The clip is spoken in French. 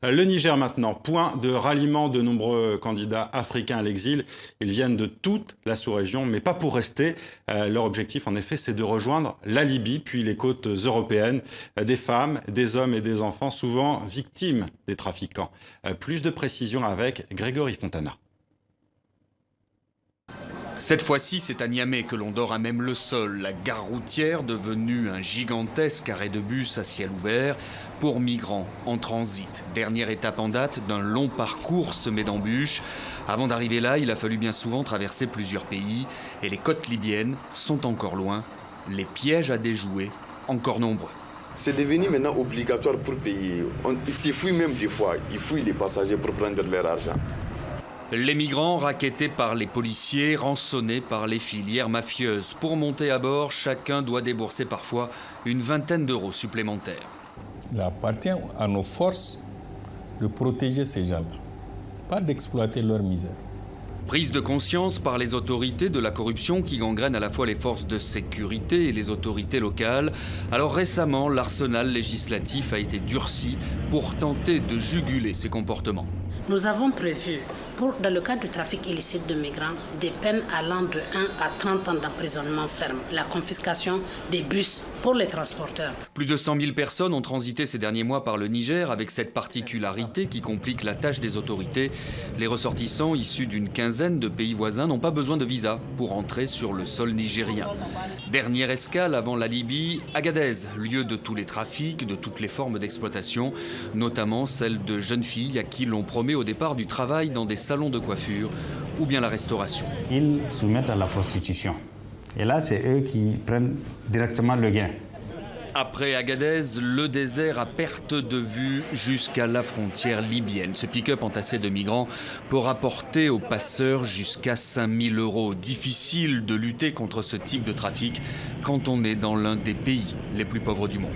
Le Niger maintenant, point de ralliement de nombreux candidats africains à l'exil. Ils viennent de toute la sous-région, mais pas pour rester. Leur objectif, en effet, c'est de rejoindre la Libye, puis les côtes européennes. Des femmes, des hommes et des enfants, souvent victimes des trafiquants. Plus de précisions avec Grégory Fontana. Cette fois-ci, c'est à Niamey que l'on dort à même le sol. La gare routière, devenue un gigantesque arrêt de bus à ciel ouvert pour migrants en transit. Dernière étape en date d'un long parcours semé d'embûches. Avant d'arriver là, il a fallu bien souvent traverser plusieurs pays. Et les côtes libyennes sont encore loin. Les pièges à déjouer, encore nombreux. C'est devenu maintenant obligatoire pour payer. Ils fouillent même des fois. Ils fouillent les passagers pour prendre leur argent. Les migrants rackettés par les policiers, rançonnés par les filières mafieuses. Pour monter à bord, chacun doit débourser parfois une vingtaine d'euros supplémentaires. Il appartient à nos forces de protéger ces gens-là, pas d'exploiter leur misère. Prise de conscience par les autorités de la corruption qui gangrène à la fois les forces de sécurité et les autorités locales. Alors récemment, l'arsenal législatif a été durci pour tenter de juguler ces comportements. Nous avons prévu, dans le cadre du trafic illicite de migrants, des peines allant de 1 à 30 ans d'emprisonnement ferme, la confiscation des bus pour les transporteurs. Plus de 100 000 personnes ont transité ces derniers mois par le Niger avec cette particularité qui complique la tâche des autorités. Les ressortissants issus d'une quinzaine de pays voisins n'ont pas besoin de visa pour entrer sur le sol nigérien. Dernière escale avant la Libye, Agadez, lieu de tous les trafics, de toutes les formes d'exploitation, notamment celle de jeunes filles à qui l'on promet au départ du travail dans des salons de coiffure ou bien la restauration. Ils soumettent à la prostitution. Et là, c'est eux qui prennent directement le gain. Après Agadez, le désert à perte de vue jusqu'à la frontière libyenne. Ce pick-up entassé de migrants peut rapporter aux passeurs jusqu'à 5 000 euros. Difficile de lutter contre ce type de trafic quand on est dans l'un des pays les plus pauvres du monde.